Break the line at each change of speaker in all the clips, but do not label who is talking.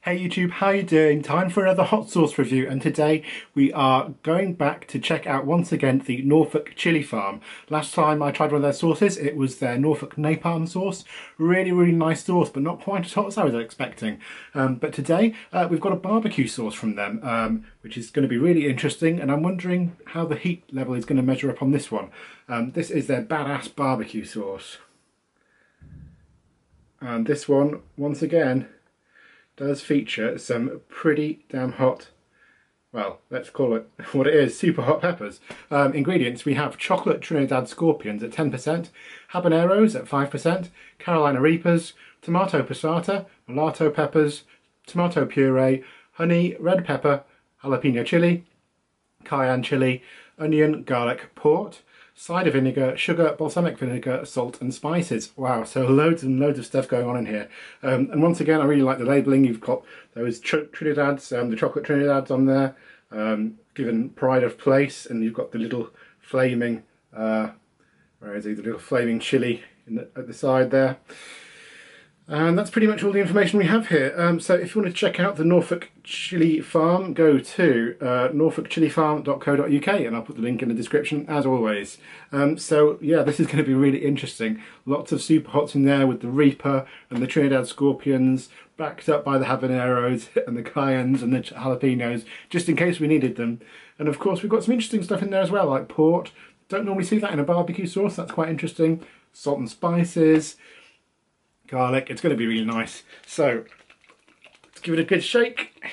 Hey YouTube, how you doing? Time for another hot sauce review, and today we are going back to check out once again the Norfolk Chilli farm. Last time I tried one of their sauces, it was their Norfolk napalm sauce. Really nice sauce, but not quite as hot as I was expecting. But today we've got a barbecue sauce from them, which is going to be really interesting, and I'm wondering how the heat level is going to measure up on this one. This is their badass barbecue sauce. And this one, once again, does feature some pretty damn hot, well, let's call it what it is, super hot peppers. Ingredients: we have chocolate Trinidad scorpions at 10%, habaneros at 5%, Carolina reapers, tomato passata, mulatto peppers, tomato puree, honey, red pepper, jalapeno chili, cayenne chili, onion, garlic, port, cider vinegar, sugar, balsamic vinegar, salt and spices. Wow, so loads and loads of stuff going on in here. And once again, I really like the labelling. You've got those Trinidads, the chocolate Trinidads on there, given pride of place, and you've got the little flaming, where is he, the little flaming chili at the side there. And that's pretty much all the information we have here. So if you want to check out the Norfolk Chilli farm, go to norfolkchillifarm.co.uk, and I'll put the link in the description as always. So yeah, this is going to be really interesting. Lots of super hots in there with the Reaper and the Trinidad Scorpions, backed up by the habaneros and the cayennes and the jalapenos, just in case we needed them. And of course we've got some interesting stuff in there as well, like port. Don't normally see that in a barbecue sauce, that's quite interesting. Salt and spices, garlic. It's going to be really nice. So let's give it a good shake.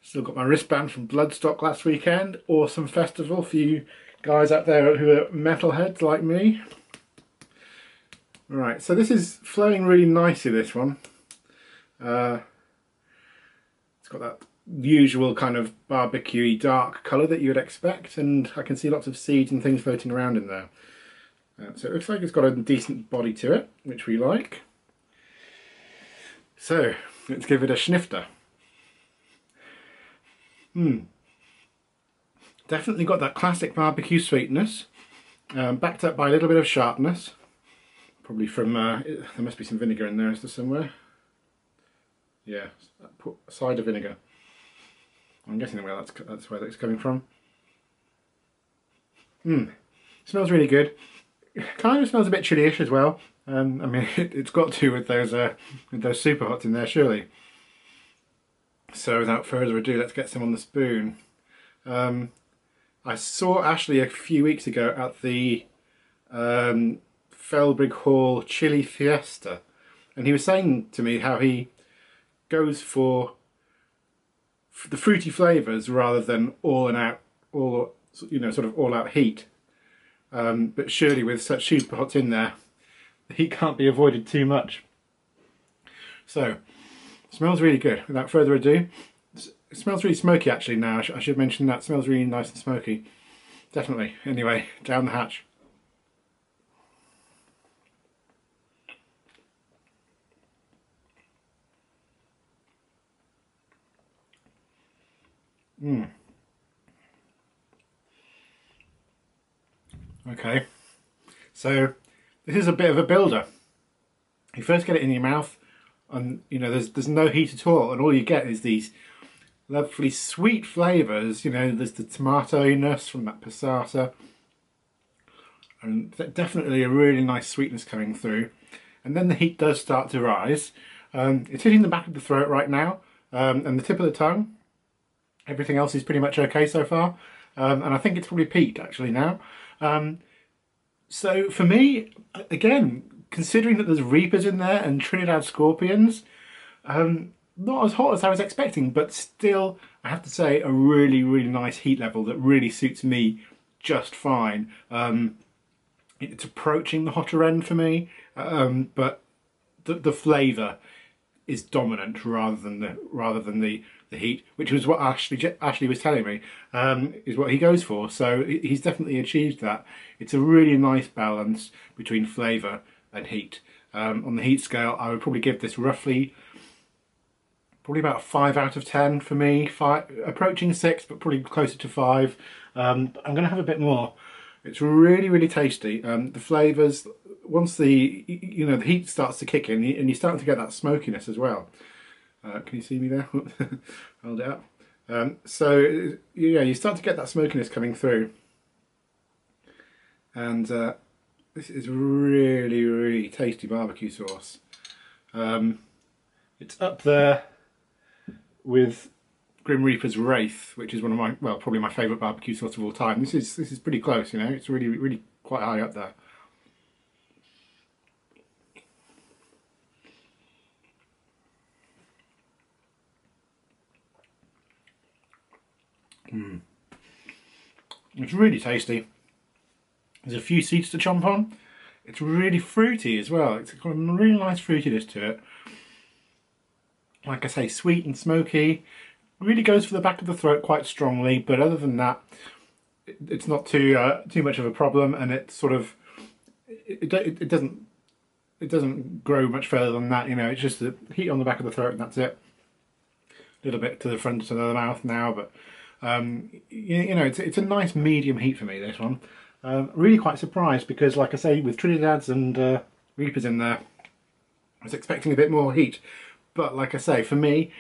Still got my wristband from Bloodstock last weekend. Awesome festival for you guys out there who are metalheads like me. Right, so this is flowing really nicely, this one. It's got that usual kind of barbecue-y dark colour that you would expect, and I can see lots of seeds and things floating around in there. So it looks like it's got a decent body to it, which we like. So let's give it a snifter. Definitely got that classic barbecue sweetness, backed up by a little bit of sharpness. Probably from, there must be some vinegar in there, is there somewhere? Yeah, cider vinegar. I'm guessing that's where that's coming from. Smells really good. Kind of smells a bit chili-ish as well. I mean, it's got to with those super hots in there, surely. So without further ado, let's get some on the spoon. I saw Ashley a few weeks ago at the Felbrigg Hall Chili Fiesta, and he was saying to me how he goes for the fruity flavours rather than all out heat. But surely with such super hots in there, the heat can't be avoided too much. So, smells really good. Without further ado, it smells really smoky actually now. I should mention that. It smells really nice and smoky. Definitely. Anyway, down the hatch. Okay, so this is a bit of a builder. You first get it in your mouth, and you know there's no heat at all, and all you get is these lovely sweet flavours. You know, there's the tomato-ness from that passata, and definitely a really nice sweetness coming through. And then the heat does start to rise. It's hitting the back of the throat right now, and the tip of the tongue. Everything else is pretty much okay so far, and I think it's probably peaked actually now. So for me, again, considering that there's Reapers in there and Trinidad Scorpions, not as hot as I was expecting, but still, I have to say, a really nice heat level that really suits me just fine. It's approaching the hotter end for me, but the flavour is dominant rather than the heat, which was what Ashley was telling me is what he goes for. So he's definitely achieved that. It's a really nice balance between flavour and heat. On the heat scale, I would probably give this probably about 5 out of 10 for me. 5, approaching 6, but probably closer to 5. I'm going to have a bit more. It's really tasty. The flavours, once the heat starts to kick in, and you're starting to get that smokiness as well. Can you see me there? Hold it up. So yeah, you start to get that smokiness coming through, and this is really tasty barbecue sauce. It's up there with Grim Reaper's Wraith, which is one of my, well, probably my favourite barbecue sauce of all time. This is pretty close, you know. It's really quite high up there. It's really tasty. There's a few seeds to chomp on. It's really fruity as well. It's got a really nice fruitiness to it. Like I say, sweet and smoky. Really goes for the back of the throat quite strongly, but other than that, it's not too much of a problem, and it's sort of it doesn't grow much further than that. You know, it's just the heat on the back of the throat, and that's it. A little bit to the front of the mouth now, but you know, it's a nice medium heat for me, this one. Really quite surprised, because like I say, with Trinidad's and Reapers in there, I was expecting a bit more heat, but like I say, for me,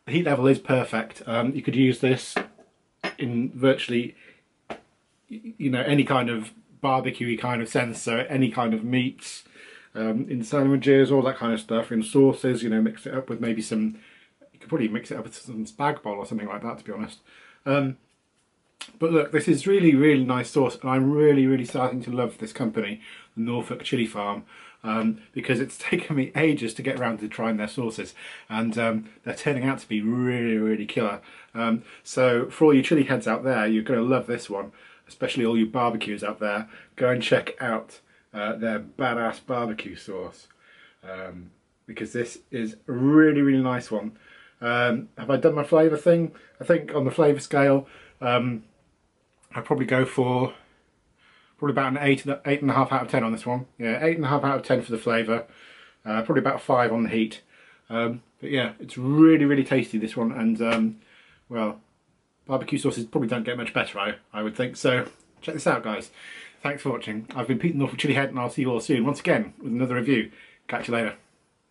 the heat level is perfect. You could use this in virtually, you know, any kind of barbecue-y kind of sense, so any kind of meats, in sandwiches, all that kind of stuff, in sauces, you know, mix it up with maybe some, you could probably mix it up with some spag bol or something like that, to be honest. But look, this is really nice sauce, and I'm really starting to love this company, the Norfolk Chilli Farm, because it's taken me ages to get around to trying their sauces, and they're turning out to be really killer. So for all you chili heads out there, you're going to love this one, especially all you barbecues out there. Go and check out their badass barbecue sauce, because this is a really nice one. Have I done my flavour thing? I think on the flavour scale, I'd probably go for probably about an 8.5 out of 10 on this one. Yeah, 8.5 out of 10 for the flavour. Probably about 5 on the heat. But yeah, it's really tasty, this one, and well, barbecue sauces probably don't get much better, I would think. So check this out, guys. Thanks for watching. I've been Pete the Norfolk Chilli Head, and I'll see you all soon once again with another review. Catch you later.